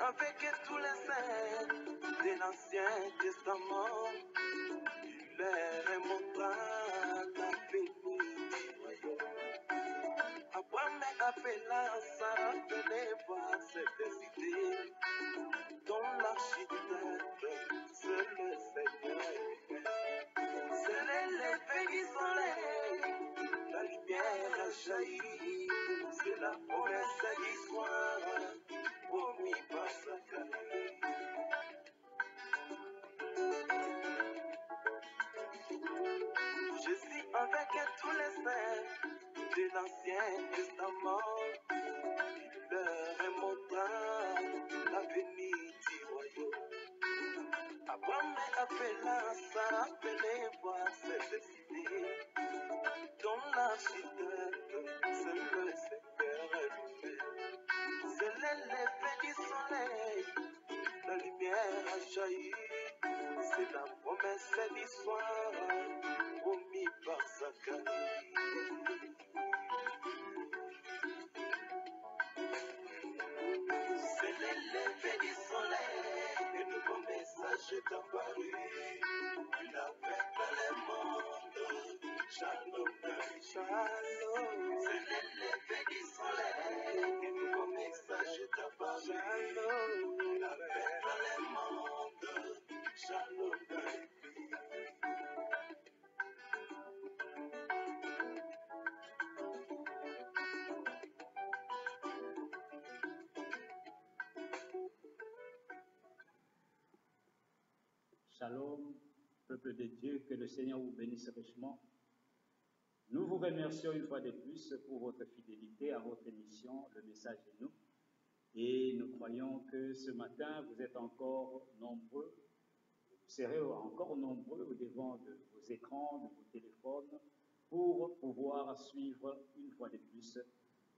avec tous les saints de l'Ancien Testament. Il leur montra la bénie du royaume. Abraham appela Sarah, venez voir cette cité dont l'architecte, c'est le Seigneur lui-même. C'est l'effet du soleil, la lumière a jailli, c'est la promesse du soir, promis par Zacharie. Jésus avec tous les saints de l'Ancien Testament, il leur montra la venue du royaume. Abraham appela Sarah, venez voir cette cité dont l'architecte, c'est le Seigneur lui-même. C'est l'effet du soleil, la lumière a jailli, c'est la promesse du soir, promis par Zacharie. C'est l'effet du soleil, un nouveau message est apparu. Il appelle dans le monde, shalom, shalom. C'est l'effet du soleil, un nouveau message est apparu. Shalom, il appelle dans le monde, shalom. Shalom, peuple de Dieu, que le Seigneur vous bénisse richement. Nous vous remercions une fois de plus pour votre fidélité à votre émission, Le Message de nous. Et nous croyons que ce matin, vous êtes encore nombreux, vous serez encore nombreux au devant de vos écrans, de vos téléphones, pour pouvoir suivre une fois de plus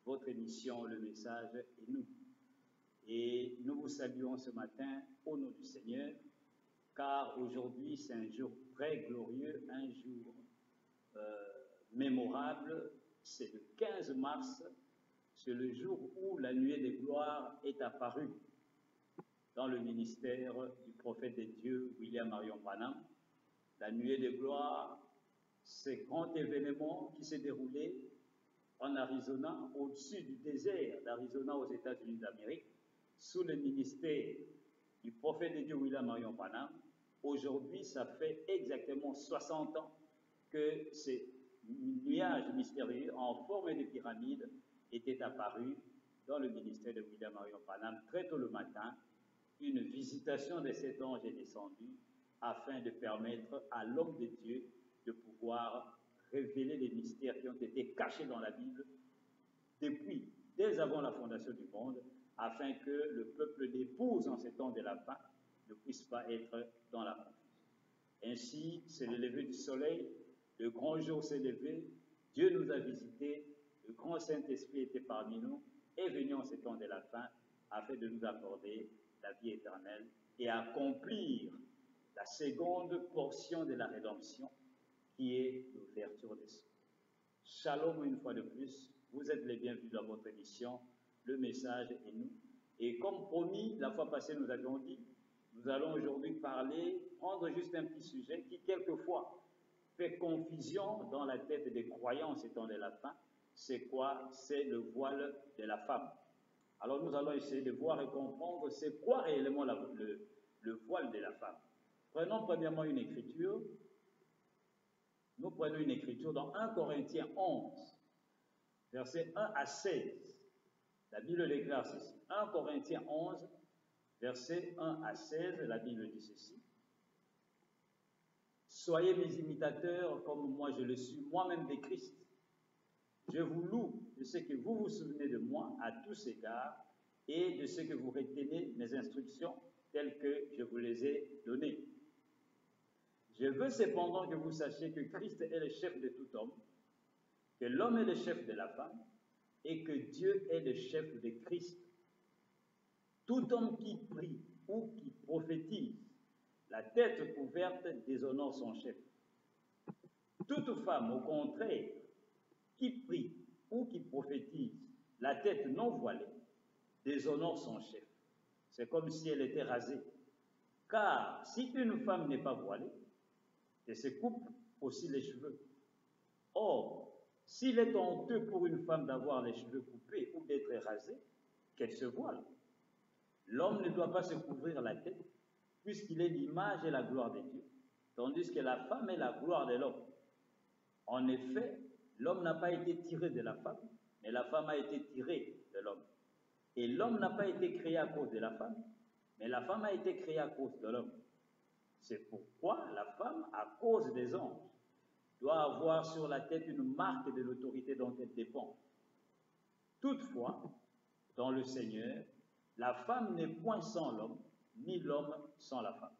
votre émission, Le Message et nous. Et nous vous saluons ce matin au nom du Seigneur, car aujourd'hui c'est un jour très glorieux, un jour mémorable. C'est le 15 mars, c'est le jour où la nuée de gloire est apparue dans le ministère du prophète de Dieu, William Marion Branham. La nuée de gloire, c'est grand événement qui s'est déroulé en Arizona, au-dessus du désert d'Arizona aux États-Unis d'Amérique, sous le ministère du prophète de Dieu, William Marion Branham. Aujourd'hui, ça fait exactement 60 ans que ces nuages mystérieux en forme de pyramide étaient apparus dans le ministère de William Marion Branham. Très tôt le matin, une visitation de cet ange est descendue afin de permettre à l'homme de Dieu de pouvoir révéler les mystères qui ont été cachés dans la Bible dès avant la fondation du monde, afin que le peuple l'épouse en ces temps de la fin ne puisse pas être dans la confusion. Ainsi, c'est le lever du soleil, le grand jour s'est levé, Dieu nous a visités, le grand Saint-Esprit était parmi nous, est venu en ces temps de la fin, afin de nous accorder la vie éternelle et accomplir la seconde portion de la rédemption, qui est l'ouverture des cieux. Shalom une fois de plus, vous êtes les bienvenus dans votre émission, Le Message et nous. Et comme promis, la fois passée nous avions dit, nous allons aujourd'hui prendre juste un petit sujet qui quelquefois fait confusion dans la tête des croyants en ces temps de la fin. C'est quoi? C'est le voile de la femme. Alors nous allons essayer de voir et comprendre c'est quoi réellement le voile de la femme. Prenons premièrement une écriture. Nous prenons une écriture dans 1 Corinthiens 11, versets 1 à 16. La Bible déclare ceci. 1 Corinthiens 11, versets 1 à 16, la Bible dit ceci. Soyez mes imitateurs comme moi je le suis moi-même de Christ. Je vous loue de ce que vous vous souvenez de moi à tous égards et de ce que vous retenez mes instructions telles que je vous les ai données. Je veux cependant que vous sachiez que Christ est le chef de tout homme, que l'homme est le chef de la femme et que Dieu est le chef de Christ. Tout homme qui prie ou qui prophétise, la tête couverte déshonore son chef. Toute femme, au contraire, qui prie ou qui prophétise, la tête non voilée, déshonore son chef. C'est comme si elle était rasée. Car si une femme n'est pas voilée, elle se coupe aussi les cheveux. Or, s'il est honteux pour une femme d'avoir les cheveux coupés ou d'être rasée, qu'elle se voile. L'homme ne doit pas se couvrir la tête, puisqu'il est l'image et la gloire de Dieu, tandis que la femme est la gloire de l'homme. En effet, l'homme n'a pas été tiré de la femme, mais la femme a été tirée de l'homme. Et l'homme n'a pas été créé à cause de la femme, mais la femme a été créée à cause de l'homme. C'est pourquoi la femme, à cause des anges, doit avoir sur la tête une marque de l'autorité dont elle dépend. Toutefois, dans le Seigneur, la femme n'est point sans l'homme, ni l'homme sans la femme.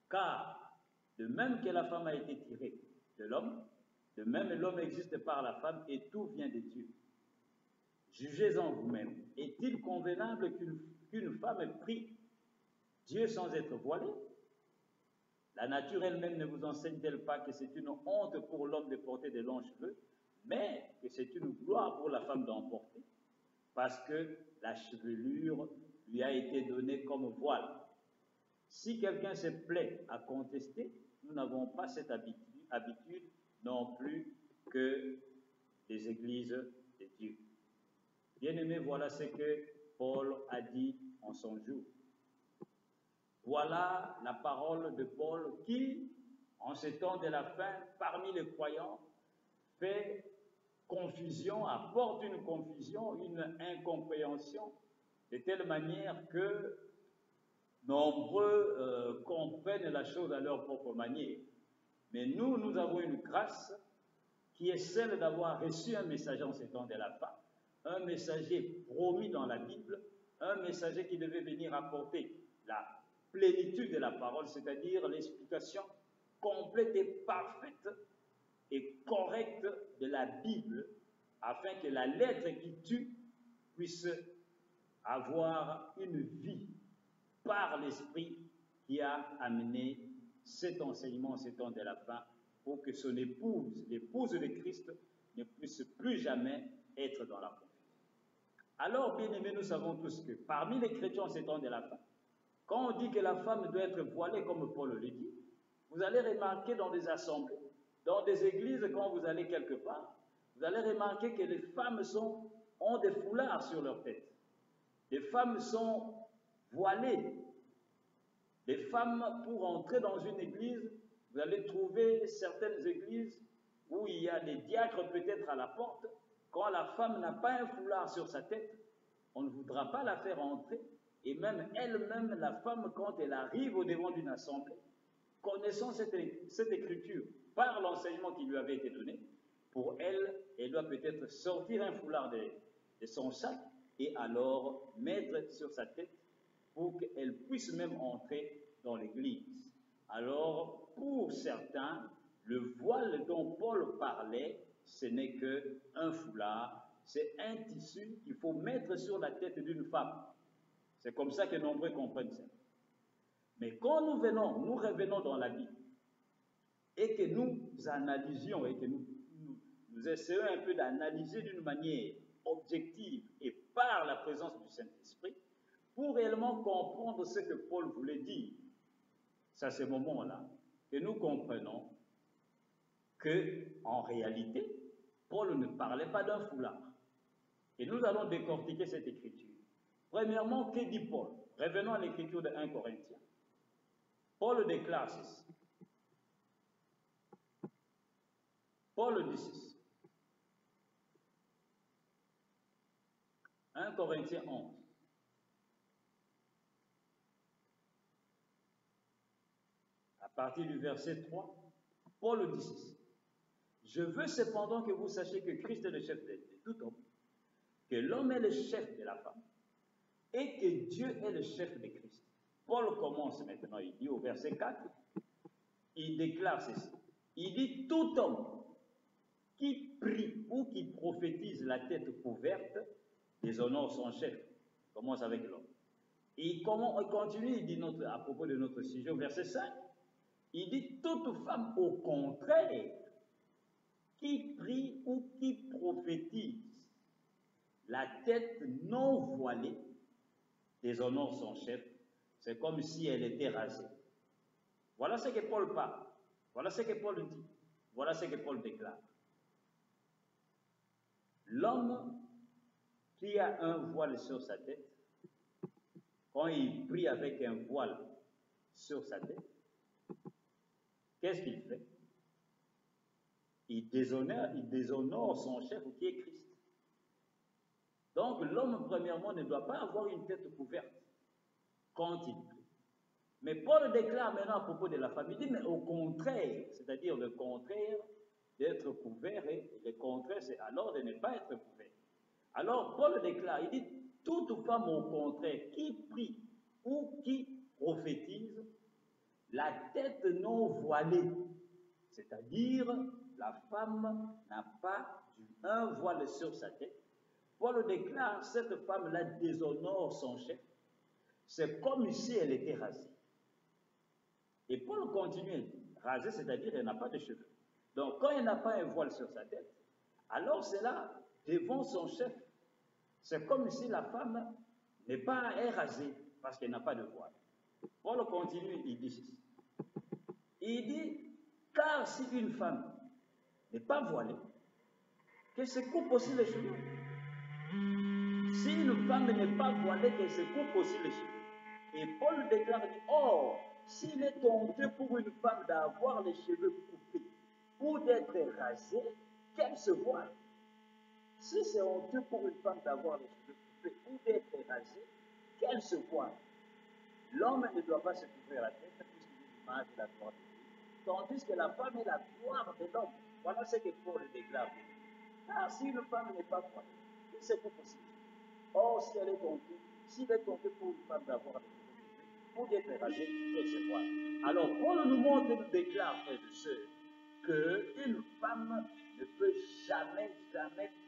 Car, de même que la femme a été tirée de l'homme, de même l'homme existe par la femme et tout vient de Dieu. Jugez-en vous-même. Est-il convenable qu'une femme prie Dieu sans être voilée? La nature elle-même ne vous enseigne-t-elle pas que c'est une honte pour l'homme de porter de longs cheveux, mais que c'est une gloire pour la femme d'en porter, parce que la chevelure lui a été donnée comme voile. Si quelqu'un se plaît à contester, nous n'avons pas cette habitude non plus que les églises de Dieu. Bien-aimés, voilà ce que Paul a dit en son jour. Voilà la parole de Paul qui, en ce temps de la fin, parmi les croyants, fait confusion, apporte une confusion, une incompréhension, de telle manière que nombreux comprennent la chose à leur propre manière. Mais nous avons une grâce qui est celle d'avoir reçu un messager en ce temps de la fin, un messager promis dans la Bible, un messager qui devait venir apporter la plénitude de la parole, c'est-à-dire l'explication complète et parfaite et correcte de la Bible, afin que la lettre qui tue puisse avoir une vie par l'Esprit qui a amené cet enseignement en ce temps de la fin, pour que son épouse, l'épouse de Christ, ne puisse plus jamais être dans la confusion. Alors, bien-aimés, nous savons tous que parmi les chrétiens en ce temps de la fin, quand on dit que la femme doit être voilée comme Paul le dit, vous allez remarquer dans des assemblées, dans des églises, quand vous allez quelque part, vous allez remarquer que les femmes ont des foulards sur leur tête. Les femmes sont voilées. Les femmes, pour entrer dans une église, vous allez trouver certaines églises où il y a des diacres peut-être à la porte. Quand la femme n'a pas un foulard sur sa tête, on ne voudra pas la faire entrer. Et même elle-même, la femme, quand elle arrive au devant d'une assemblée, connaissant cette écriture par l'enseignement qui lui avait été donné, pour elle, elle doit peut-être sortir un foulard de son sac et alors mettre sur sa tête pour qu'elle puisse même entrer dans l'église. Alors, pour certains, le voile dont Paul parlait, ce n'est qu'un foulard, c'est un tissu qu'il faut mettre sur la tête d'une femme. C'est comme ça que nombreux comprennent ça. Mais quand nous revenons dans la Bible, et que nous analysions, et que nous essayons un peu d'analyser d'une manière objective et par la présence du Saint-Esprit, pour réellement comprendre ce que Paul voulait dire, c'est à ce moment-là que nous comprenons que, en réalité, Paul ne parlait pas d'un foulard. Et nous allons décortiquer cette écriture. Premièrement, que dit Paul? Revenons à l'écriture de 1 Corinthiens. Paul déclare ceci. Paul dit ceci. 1 Corinthiens 11. À partir du verset 3, Paul dit ceci. Je veux cependant que vous sachiez que Christ est le chef de tout homme, que l'homme est le chef de la femme, et que Dieu est le chef de Christ. Paul commence maintenant, il dit au verset 4, il déclare ceci. Il dit, tout homme qui prie ou qui prophétise la tête couverte déshonore son chef. Il commence avec l'homme. Et il continue, il dit à propos de notre sujet au verset 5, il dit, toute femme au contraire, qui prie ou qui prophétise la tête non voilée, déshonore son chef, c'est comme si elle était rasée. Voilà ce que Paul parle. Voilà ce que Paul dit. Voilà ce que Paul déclare. L'homme qui a un voile sur sa tête, quand il prie avec un voile sur sa tête, qu'est-ce qu'il fait? Il déshonore son chef qui est Christ. Donc l'homme, premièrement, ne doit pas avoir une tête couverte quand il prie. Mais Paul déclare maintenant à propos de la femme, il dit, mais au contraire, c'est-à-dire le contraire d'être couvert, et le contraire, c'est alors de ne pas être couvert. Alors Paul déclare, il dit, toute femme au contraire qui prie ou qui prophétise, la tête non voilée, c'est-à-dire la femme n'a pas un voile sur sa tête. Paul déclare, cette femme-là déshonore son chef, c'est comme si elle était rasée. Et Paul continue, rasée, c'est-à-dire elle n'a pas de cheveux. Donc quand elle n'a pas un voile sur sa tête, alors c'est là, devant son chef, c'est comme si la femme n'est pas rasée parce qu'elle n'a pas de voile. Paul continue, il dit ceci. Il dit, car si une femme n'est pas voilée, qu'elle se coupe aussi les cheveux. Si une femme n'est pas voilée, qu'elle se coupe aussi les cheveux. Et Paul déclare, or, s'il est honteux pour une femme d'avoir les cheveux coupés ou d'être rasée, qu'elle se voile. Si c'est honteux pour une femme d'avoir les cheveux coupés ou d'être rasée, qu'elle se voile. L'homme ne doit pas se couvrir la tête puisqu'il est l'image de la gloire de Dieu, tandis que la femme est la gloire de l'homme. Voilà ce que Paul déclare. Car si une femme n'est pas voilée, il se coupe aussi. Or, si elle est honteux, s'il est honteux pour une femme d'avoir les cheveux coupés ou d'être rasée, elle se voile. Alors, Paul nous montre et nous déclare, frères et sœurs, qu'une femme ne peut jamais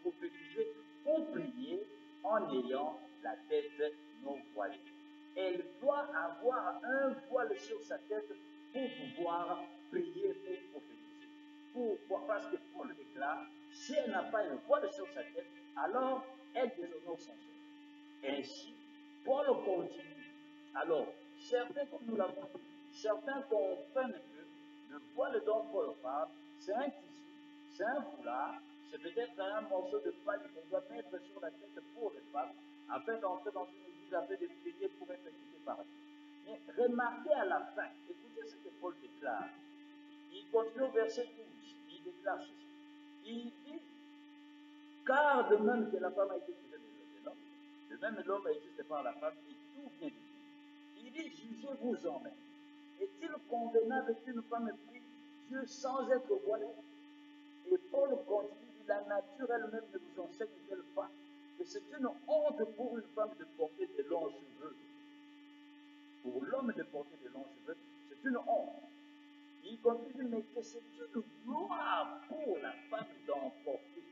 prophétiser ou prier en ayant la tête non voilée. Elle doit avoir un voile sur sa tête pour pouvoir prier ou prophétiser. Pourquoi? Parce que Paul déclare, si elle n'a pas un voile sur sa tête, alors elle déshonore son chef. Ainsi, Paul continue. Alors, certains, comme nous l'avons dit, certains comprennent que le voile dont Paul parle, c'est un tissu, c'est un foulard, c'est peut-être un morceau de paille qu'on doit mettre sur la tête pour les femmes, afin d'entrer dans une église, afin de prier pour être écouté par Dieu. Mais remarquez à la fin, écoutez ce que Paul déclare. Il continue au verset 12, il déclare ceci. Il dit, car de même que la femme a été créée de l'homme, de même l'homme a été par la femme, et tout vient de Dieu. Il dit, jugez-vous en même. Est-il convenable qu'une femme prie Dieu sans être voilée? Et Paul continue, dit, la nature elle-même ne vous enseigne-t-elle pas que c'est une honte pour une femme de porter de longs cheveux? Pour l'homme de porter de longs cheveux, c'est une honte. Il continue, mais que c'est une gloire pour la femme d'en porter.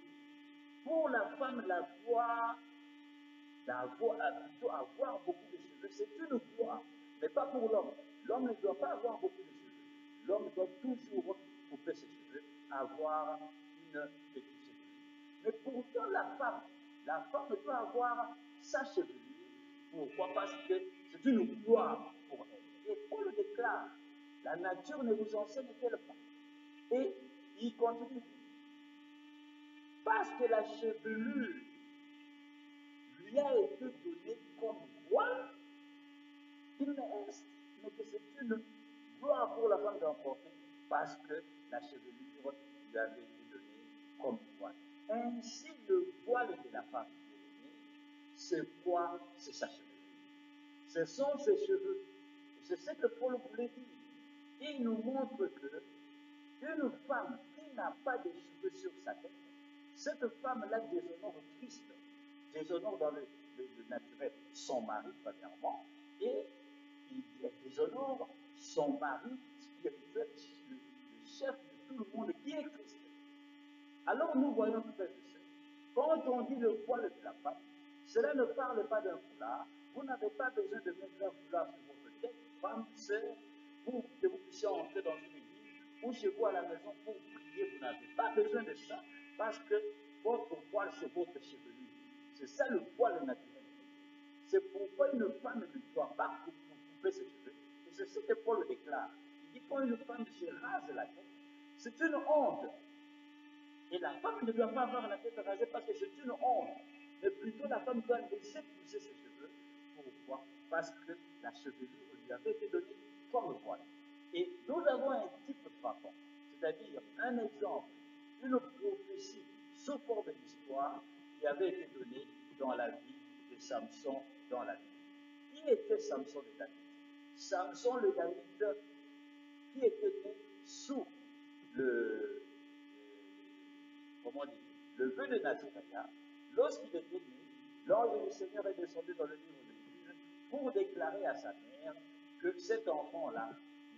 Pour la femme, la gloire plutôt avoir beaucoup de cheveux, c'est une gloire, mais pas pour l'homme. L'homme ne doit pas avoir beaucoup de cheveux. L'homme doit toujours couper ses cheveux, avoir une petite chevelure. Mais pourtant, la femme doit avoir sa chevelure. Pourquoi? Parce que c'est une gloire pour elle. Et Paul déclare, la nature ne vous enseigne-t-elle pas? Et il continue, parce que la chevelure lui a été donnée comme voile, il ne reste, mais que c'est une gloire pour la femme d'emporter, parce que la chevelure lui avait été donnée comme voile. Ainsi, le voile de la femme c'est quoi? C'est sa chevelure. Ce sont ses cheveux. C'est ce que Paul voulait dire. Il nous montre que une femme qui n'a pas de cheveux sur sa tête, cette femme-là déshonore Christ, déshonore dans le naturel son mari, premièrement, et il déshonore son mari spirituel, le chef de tout le monde qui est Christ. Alors nous voyons, frères et sœurs, quand on dit le voile de la femme, cela ne parle pas d'un foulard. Vous n'avez pas besoin de mettre un foulard sur votre tête, femme, sœur, pour que vous puissiez entrer dans une église ou chez vous à la maison pour prier. Vous n'avez pas besoin de ça parce que votre voile, c'est votre chevelure. C'est ça le voile naturel. C'est pourquoi une femme ne doit pas couper ses cheveux. Et c'est ce que Paul déclare. Il dit quand une femme se rase la tête, c'est une honte. Et la femme ne doit pas avoir la tête rasée parce que c'est une honte. Mais plutôt la femme doit laisser pousser ses cheveux. Pourquoi? Parce que la chevelure lui avait été donnée comme voile. Et nous avons un type frappant, c'est-à-dire un exemple, une prophétie sous forme d'histoire qui avait été donnée dans la vie de Samson dans la Bible. Qui était Samson le David? Samson le David qui était né sous le, comment dire, le vœu de Nazaréa. Lorsqu'il était né, l'ange du Seigneur est descendu dans le livre de Juge pour déclarer à sa mère que cet enfant-là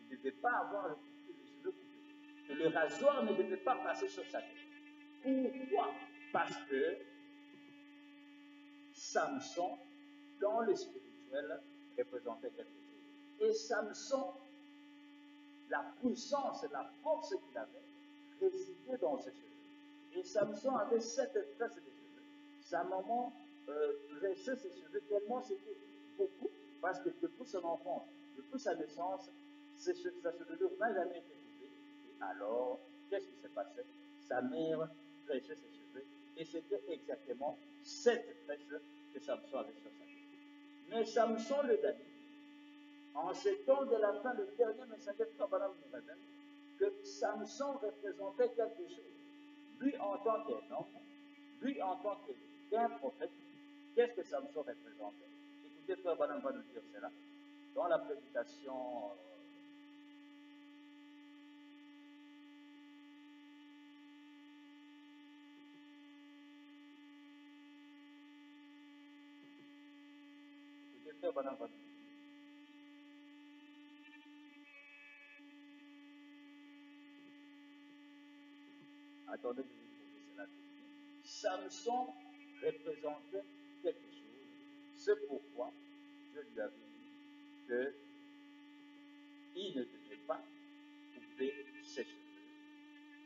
ne devait pas avoir les cheveux coupés, que le rasoir ne devait pas passer sur sa tête. Pourquoi? Parce que Samson, dans le spirituel, représentait quelque chose. Et Samson, la puissance et la force qu'il avait résidait dans ses cheveux. Et Samson avait 7 tresses de cheveux. Sa maman dressait ses cheveux tellement c'était beaucoup, parce que depuis son enfance, depuis sa naissance, sa chevelure n'a jamais été coupée. Et alors, qu'est-ce qui s'est passé? Sa mère dressait ses cheveux, et c'était exactement 7 tresses que Samson avait sur sa tête. Mais Samson le David, en ce temps de la fin, le dernier messager de Abraham nous révèle que Samson représentait quelque chose. Lui en tant qu'un homme, lui en tant qu'un prophète, qu'est-ce que Samson représentait? Écoutez, Frère Branham va nous dire cela dans la prédication. Écoutez, Frère Branham va nous dire. Attendez, je vais trouver cela tout de suite. Samson représentait quelque chose. C'est pourquoi Dieu lui avait dit qu'il ne devait pas couper ses cheveux,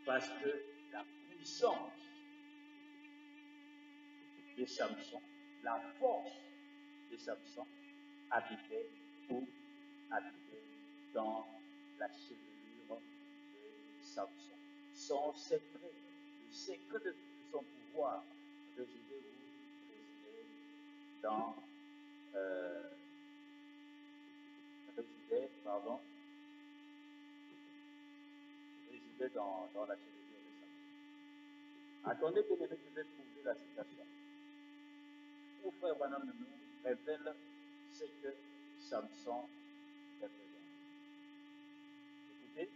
parce que la puissance de Samson, la force de Samson habitait dans la chevelure de Samson. Son secret, le secret de son pouvoir résidait où? Résidait dans la chevelure de Samson. Attendez, bien aimé, je vais trouver la citation où Frère Branham nous révèle ce que Samson représente. Écoutez.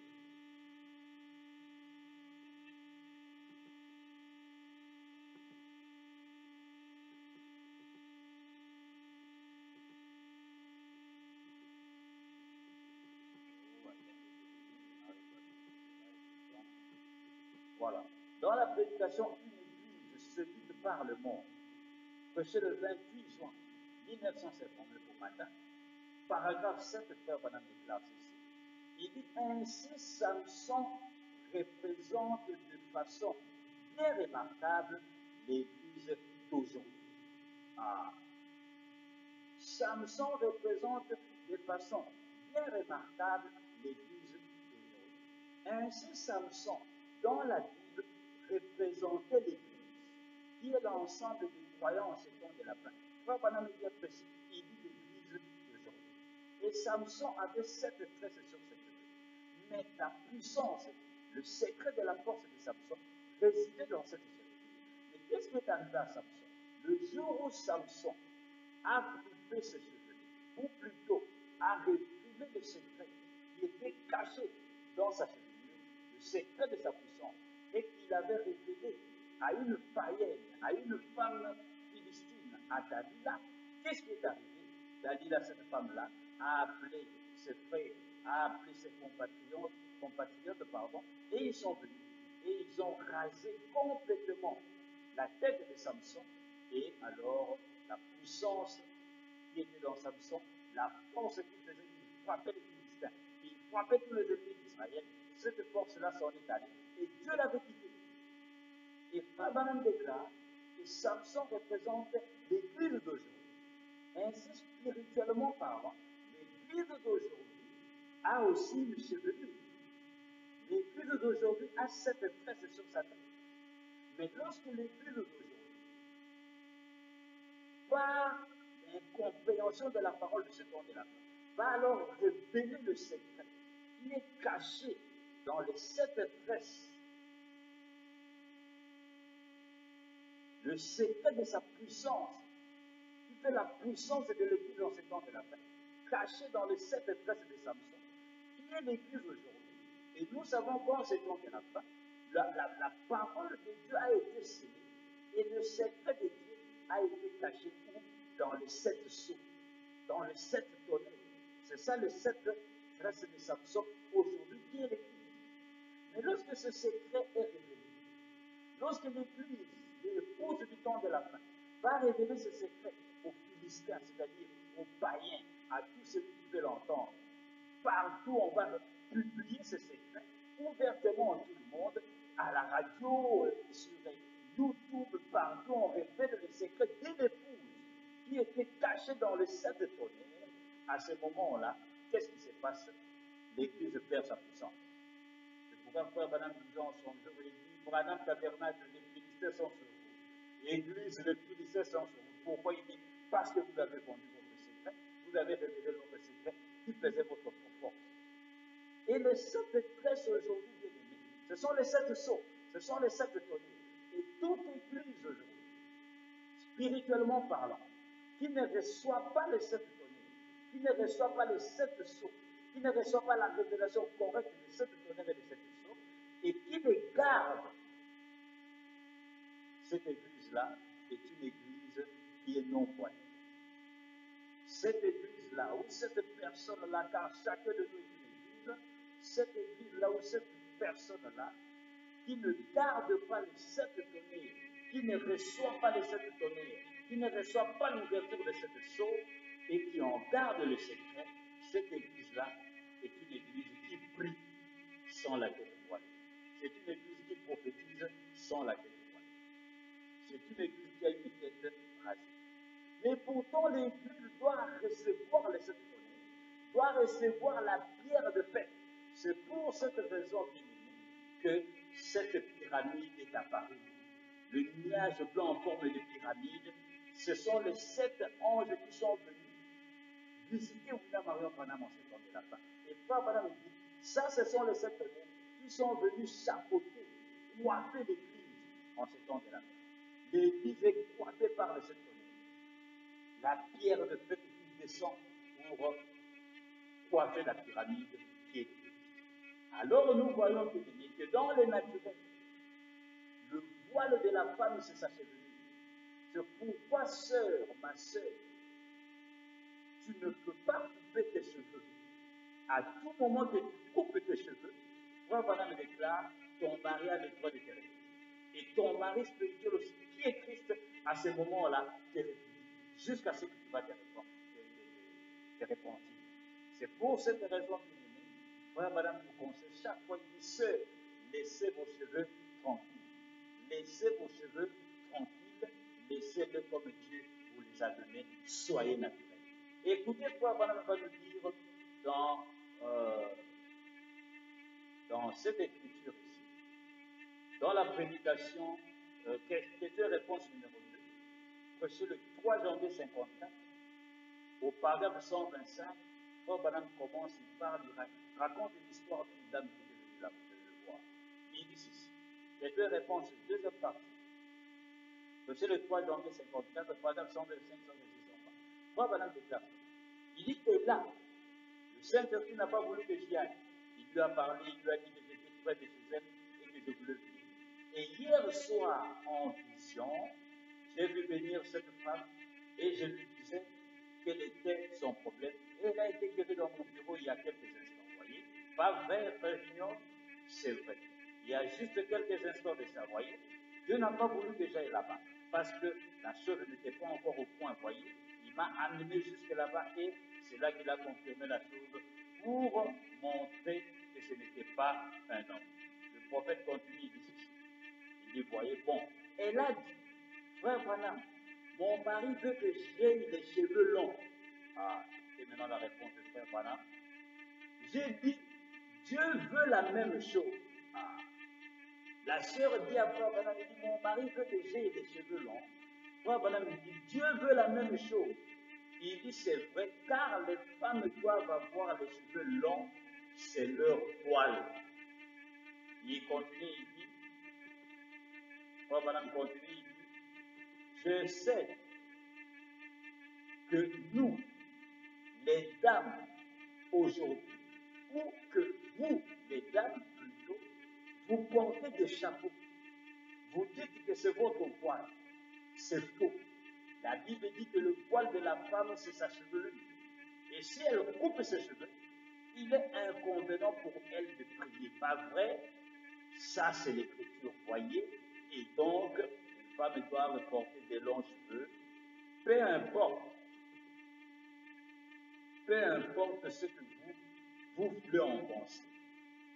Voilà. Dans la prédication, une église se vide par le monde, prêché le 28 juin 1959 au matin, paragraphe 7, Frère Branham déclare ceci. Il dit ainsi Samson représente de façon bien remarquable l'église d'aujourd'hui. Ah. Samson représente de façon bien remarquable l'église d'aujourd'hui. Ainsi Samson, dans la Bible, représentait l'église, qui est l'ensemble des croyants en ce temps de la fin. Frère Branham est bien précis, il dit l'église d'aujourd'hui. Et Samson avait 7 tresses sur ses cheveux. Mais la puissance, le secret de la force de Samson résidait dans cette chevelure. Mais qu'est-ce qui est arrivé à Samson? Le jour où Samson a coupé ses cheveux, ou plutôt a révélé le secret qui était caché dans sa chevelure, le secret de sa puissance, et qu'il avait révélé à une païenne, à une femme philistine, à Dalila. Qu'est-ce qui est arrivé? Dalila, cette femme-là, a appelé ses frères, a appelé ses compatriotes, et ils sont venus, et ils ont rasé complètement la tête de Samson, et alors la puissance qui était dans Samson, la force qu'il faisait, il frappait les Philistins, il frappait tous les ennemis d'Israël, cette force-là s'en est allée, et Dieu l'avait quitté. Et Frère Branham déclare que Samson représente l'église d'aujourd'hui. Ainsi, spirituellement parlant, l'Église d'aujourd'hui a aussi une chevelure. L'Église d'aujourd'hui a cette tresse sur sa tête. Mais lorsque l'Église d'aujourd'hui, par l'incompréhension de la parole de ce temps de la fin, va alors révéler le secret qui est caché dans les 7 tresses, le secret de sa puissance, qui fait la puissance de l'Église dans ce temps de la fin, caché dans les 7 tresses de Samson, qui est l'Église aujourd'hui. Et nous savons qu'en ce temps de la fin, la parole de Dieu a été scellée et le secret de Dieu a été caché dans les 7 sceaux, dans les 7 tonnerres. C'est ça les 7 tresses de Samson aujourd'hui qui est l'Église. Mais lorsque ce secret est révélé, lorsque l'Église, l'épouse du temps de la fin, va révéler ce secret aux Philistins, c'est-à-dire aux païens, à tous ceux qui veulent l'entendre, partout on va publier ce secret, ouvertement à tout le monde, à la radio, sur YouTube, partout on révèle le secret de l'épouse qui était caché dans les 7 tonnerres. À ce moment-là, qu'est-ce qui se passe? L'Église perd sa puissance. C'est pourquoi frère Branham disait en son jour, il dit, Branham tabernacle, les Philistins sont sur vous. L'Église, les Philistins sont sur vous. Pourquoi il dit? Parce que vous avez vendu votre secret, vous avez révélé votre secret qui faisait votre force. Et les 7 tresses aujourd'hui, bien aimés, ce sont les 7 sceaux, ce sont les 7 tonnerres. Et toute Église aujourd'hui, spirituellement parlant, qui ne reçoit pas les 7 tonnerres, qui ne reçoit pas les 7 sceaux, qui ne reçoit pas la révélation correcte des 7 tonnerres et des 7 sceaux, et qui les garde, cette Église-là est une Église qui est non voyante. Cette Église-là, ou cette personne-là, car chacun de nous est une Église, cette Église-là, ou cette personne-là, qui ne garde pas les 7 tonnerres, qui ne reçoit pas les 7 tonnerres, qui ne reçoit pas l'ouverture de cette sceau, et qui en garde le secret, cette Église-là est une Église qui prie sans la tête voilée. C'est une Église qui prophétise sans la tête voilée. C'est une Église qui a une tête rasée. Mais pourtant, l'Église doit recevoir les 7 tonnerres, doit recevoir la pierre de paix. C'est pour cette raison, bien aimé, que cette pyramide est apparue. Le nuage blanc en forme de pyramide, ce sont les 7 anges qui sont venus visiter William Marion Branham en ce temps de la fin. Et Frère Branham dit, ça, ce sont les 7 tonnerres qui sont venus chapeauter, coiffer l'Église en ce temps de la fin. L'Église est coiffée par les 7 tonnerres. La pierre de fête qui descend pour coiffer la pyramide qui est l'Église. Alors nous voyons que dans le naturel, le voile de la femme, c'est sa chevelure. C'est pourquoi, sœur, ma sœur, tu ne peux pas couper tes cheveux. À tout moment que tu coupes tes cheveux, Frère Branham déclare, ton mari a le droit de te répondre. Et ton mari spirituel aussi, qui est Christ, à ce moment-là, te répond. Jusqu'à ce que tu vas te repentir. C'est pour cette raison, bien aimé, Frère Branham nous conseille chaque fois, il dit, sœur, laissez vos cheveux tranquilles. Laissez vos cheveux tranquilles, laissez-les comme Dieu vous les a donnés, soyez naturels. Écoutez, Frère Branham va nous dire dans cette écriture ici, dans la prédication, question-réponse numéro 2, prêché le 3 janvier 54, au paragraphe 125, Frère Branham commence, il parle, il raconte une histoire d'une dame qui est venue là pour le voir. Il dit ceci, question-réponse, deuxième partie, prêché le 3 janvier 54, au paragraphe 125, 126, 120. Frère Branham déclare, il dit que là, le Saint-Esprit n'a pas voulu que j'y aille. Il lui a parlé, il lui a dit que j'étais près de chez elle et que je voulais venir. Et hier soir, en vision, j'ai vu venir cette femme et je lui disais quel était son problème. Et elle a été guérie dans mon bureau il y a quelques instants. Vous voyez, pas vrai, frère Junior, c'est vrai. Il y a juste quelques instants de ça, vous voyez. Dieu n'a pas voulu que j'aille là-bas parce que la chose n'était pas encore au point, vous voyez. Il m'a amené jusque là-bas et c'est là qu'il a confirmé la chose pour montrer que ce n'était pas un homme. Le prophète continue, il dit ceci. Il dit, voyez, bon, elle a dit, frère Branham, mon mari veut que j'aie les cheveux longs. Ah, c'est maintenant la réponse de frère Branham. J'ai dit, Dieu veut la même chose. Ah. La sœur dit à frère Branham, il dit, mon mari veut que j'aie les cheveux longs. Frère Branham dit, Dieu veut la même chose. Il dit, c'est vrai, car les femmes doivent avoir les cheveux longs, c'est leur voile. Il continue, il dit, frère Branham continue, il dit, je sais que nous, les dames, aujourd'hui, ou que vous, les dames plutôt, vous portez des chapeaux. Vous dites que c'est votre voile. C'est faux. La Bible dit que le voile de la femme, c'est sa chevelure. Et si elle coupe ses cheveux, il est inconvénient pour elle de prier. Pas vrai? Ça, c'est l'écriture, voyez. Et donc, les femmes doivent porter des longs cheveux. Peu importe ce que vous voulez en penser.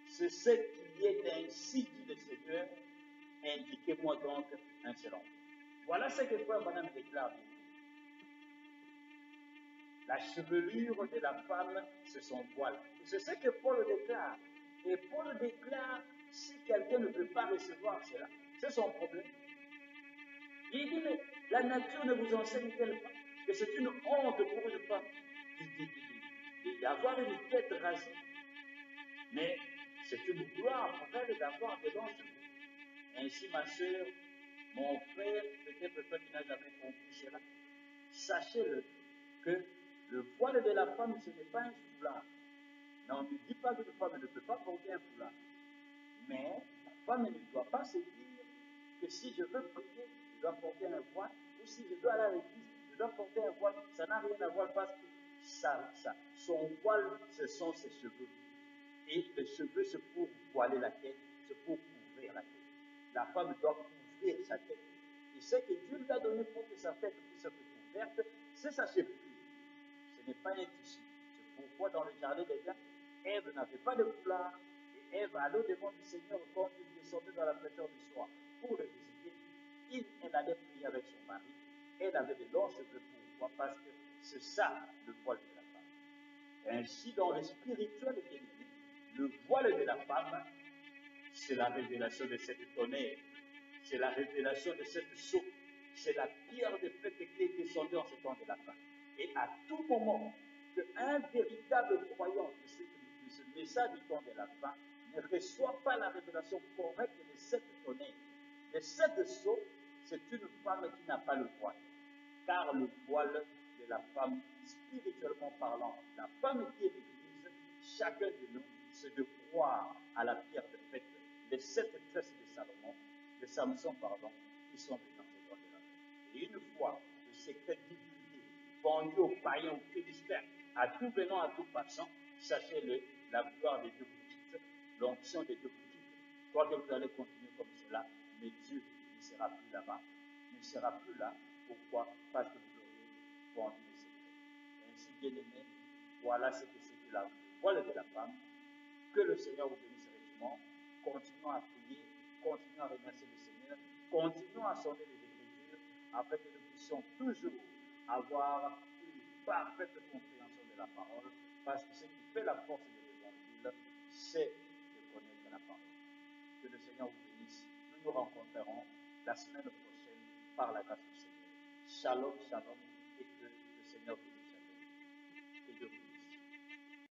C'est ce qui est ainsi dit le Seigneur. Indiquez-moi donc un seul endroit. Voilà ce que frère Branham déclare. La chevelure de la femme, c'est son voile. C'est ce que Paul déclare. Et Paul déclare, si quelqu'un ne peut pas recevoir cela, c'est son problème. Il dit, mais la nature ne vous enseigne-t-elle pas que c'est une honte pour une femme d'avoir une tête rasée? Mais c'est une gloire pour elle d'avoir des longs cheveux. Ainsi, ma soeur, mon frère, peut-être toi qui n'as jamais compris cela, sachez-le que le voile de la femme, ce n'est pas un foulard. Mais on ne dit pas qu'une femme ne peut pas porter un foulard. Mais la femme ne doit pas se dire que si je veux prier, je dois porter un voile, ou si je dois aller à l'église, je dois porter un voile. Ça n'a rien à voir parce que son voile, ce sont ses cheveux. Et les cheveux, c'est pour voiler la tête, c'est pour couvrir la tête. La femme doit couvrir sa tête. Et ce que Dieu lui a donné pour que sa tête puisse être couverte, c'est sa chevelure. Ce n'est pas un tissu. C'est pourquoi dans le jardin d'Éden, Ève n'avait pas de foulard. Et Ève allait au devant du Seigneur quand il descendait dans la fraîcheur du soir pour le visiter. Elle allait prier avec son mari. Elle avait de longs cheveux. Pourquoi? Parce que c'est ça le voile de la femme. Ainsi, dans le spirituel bien-aimé, le voile de la femme, c'est la révélation de cette tonnerre. C'est la révélation de cette sceau. C'est la pierre de fête qui est descendue en ce temps de la fin. Et à tout moment, qu'un véritable croyant de ce message du temps de la fin ne reçoit pas la révélation correcte de cette tonnerre, de cette sceau, c'est une femme qui n'a pas le voile. Car le voile de la femme, spirituellement parlant, la femme qui est l'Église, chacun de nous, c'est de croire à la pierre de fête, les 7 tresses de Salomon, de Samson, pardon, qui sont venus dans ce temps de la fin. Et une fois le secret divulgué, vendu aux païens, aux philistins, à tout venant, à tout passant, sachez-le, la gloire des deux vous quitte, l'onction des deux vous quitte. Crois que vous allez continuer comme cela, mais Dieu ne sera plus là-bas. Il ne sera plus là. Pourquoi? Parce que vous aurez vendu le secret. Ainsi, bien-aimés, voilà ce que c'est la voile de la femme. Que le Seigneur vous bénisse richement. Continuons à prier, continuons à remercier le Seigneur, continuons à sonder les Écritures, afin que nous puissions toujours avoir une parfaite compréhension de la parole, parce que ce qui fait la force de l'Évangile, c'est de connaître la parole. Que le Seigneur vous bénisse. Nous nous rencontrerons la semaine prochaine par la grâce du Seigneur. Shalom, shalom.